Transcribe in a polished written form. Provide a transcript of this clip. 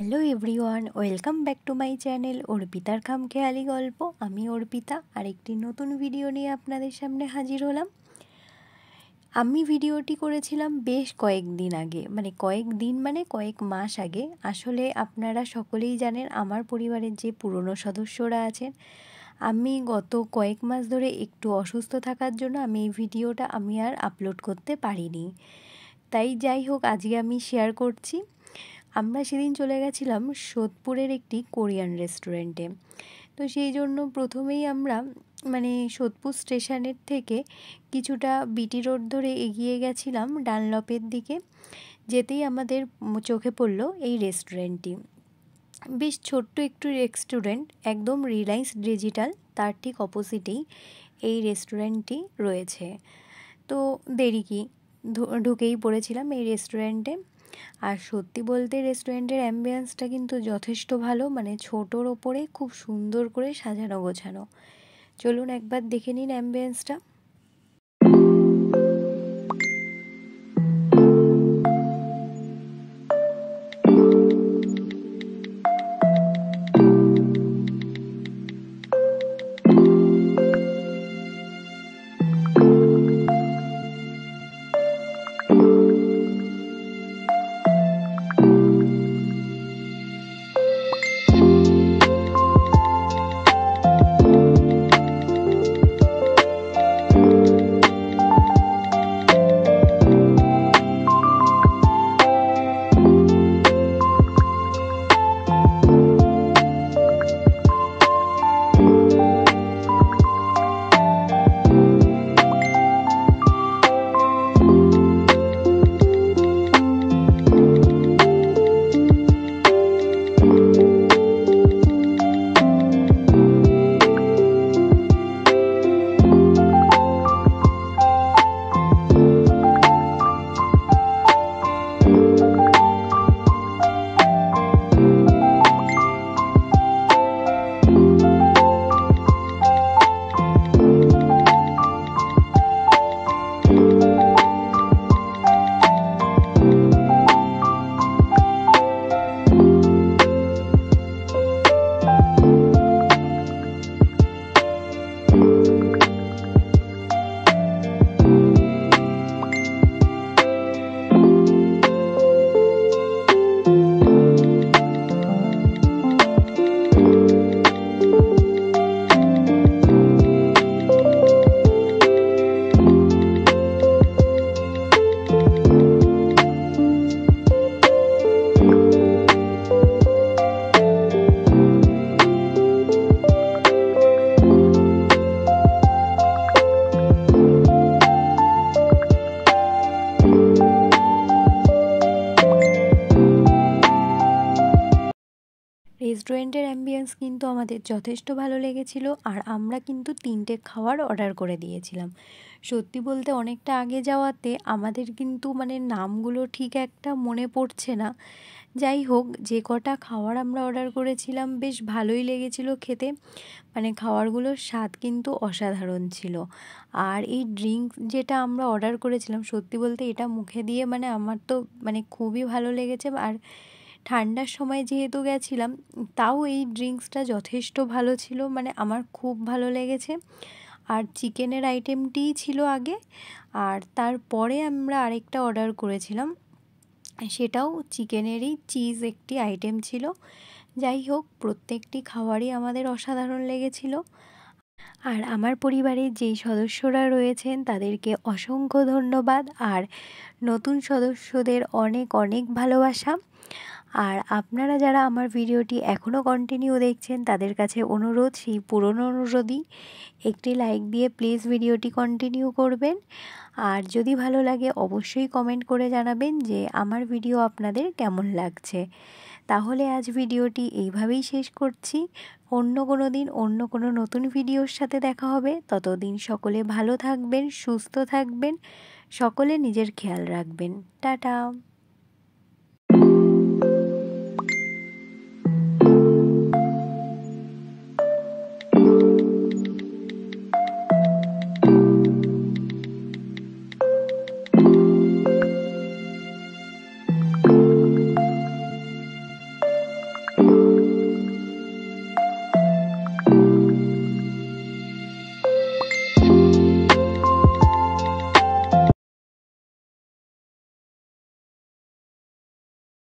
Hello everyone, welcome back to my channel অর্পিতার খামখেয়ালি গল্প। আমি অর্পিতা আরেকটি নতুন ভিডিও নিয়ে আপনাদের সামনে হাজির হলাম। আমি ভিডিওটি করেছিলাম বেশ কয়েকদিন আগে, কয়েক মাস আগে। আসলে আপনারা সকলেই জানেন আমার পরিবারের যে পুরনো সদস্যরা আছেন, আমি গত কয়েক মাস ধরে একটু অসুস্থ থাকার জন্য আমি এই ভিডিওটা আর আপলোড করতে পারিনি। তাই যাই হোক, আজকে আমি শেয়ার করছি। আমরা সেদিন চলে গেছিলাম সোদপুরের একটি কোরিয়ান রেস্টুরেন্টে। তো সেই জন্য প্রথমেই আমরা সোদপুর স্টেশনের থেকে কিছুটা বিটি রোড ধরে এগিয়ে গেছিলাম ডানলপের দিকে। যেতেই আমাদের চোখে পড়ল এই রেস্টুরেন্টটি। বেশ ছোট্ট একটু রেস্টুরেন্ট, একদম রিলায়েন্স ডিজিটাল তার ঠিক অপোজিটেই এই রেস্টুরেন্টটি রয়েছে। তো দেরি কি, ঢুকেই পড়েছিলাম এই রেস্টুরেন্টে। আর সত্যি বলতে রেস্টুরেন্টের অ্যাম্বিয়েন্সটা কিন্তু যথেষ্ট ভালো, ছোটোর ওপরে খুব সুন্দর করে সাজানো গোছানো। চলুন একবার দেখে নিন অ্যাম্বিয়েন্সটা। রেস্টুরেন্টের অ্যাম্বিয়েন্স কিন্তু আমাদের যথেষ্ট ভালো লেগেছিল। আর আমরা কিন্তু 3টে খাবার অর্ডার করে দিয়েছিলাম। সত্যি বলতে অনেকটা আগে যাওয়াতে আমাদের কিন্তু নামগুলো ঠিক একটা মনে পড়ছে না। যাই হোক, যে কটা খাবার আমরা অর্ডার করেছিলাম বেশ ভালোই লেগেছিল খেতে। খাবারগুলোর স্বাদ কিন্তু অসাধারণ ছিল। আর এই ড্রিঙ্কস যেটা আমরা অর্ডার করেছিলাম, সত্যি বলতে এটা মুখে দিয়ে আমার তো খুবই ভালো লেগেছে। আর ঠান্ডার সময় যেহেতু গেছিলাম, তাও এই ড্রিঙ্কসটা যথেষ্ট ভালো ছিল, আমার খুব ভালো লেগেছে। আর চিকেনের আইটেমটিই ছিল আগে, আর তারপরে আমরা আরেকটা অর্ডার করেছিলাম, সেটাও চিকেনেরই চিজ একটি আইটেম ছিল। যাই হোক, প্রত্যেকটি খাবারই আমাদের অসাধারণ লেগেছিল। আর আমার পরিবারের যেই সদস্যরা রয়েছেন তাদেরকে অসংখ্য ধন্যবাদ, আর নতুন সদস্যদের অনেক অনেক ভালোবাসা। আর আপনারা যারা আমার ভিডিওটি এখনও কন্টিনিউ দেখছেন তাদের কাছে অনুরোধ, সেই পুরনো অনুরোধই, একটি লাইক দিয়ে প্লিজ ভিডিওটি কন্টিনিউ করবেন। আর যদি ভালো লাগে অবশ্যই কমেন্ট করে জানাবেন যে আমার ভিডিও আপনাদের কেমন লাগছে। তাহলে আজ ভিডিওটি এইভাবেই শেষ করছি। অন্য কোনো দিন অন্য কোনো নতুন ভিডিওর সাথে দেখা হবে। ততদিন সকলে ভালো থাকবেন, সুস্থ থাকবেন, সকলে নিজের খেয়াল রাখবেন। টাটা।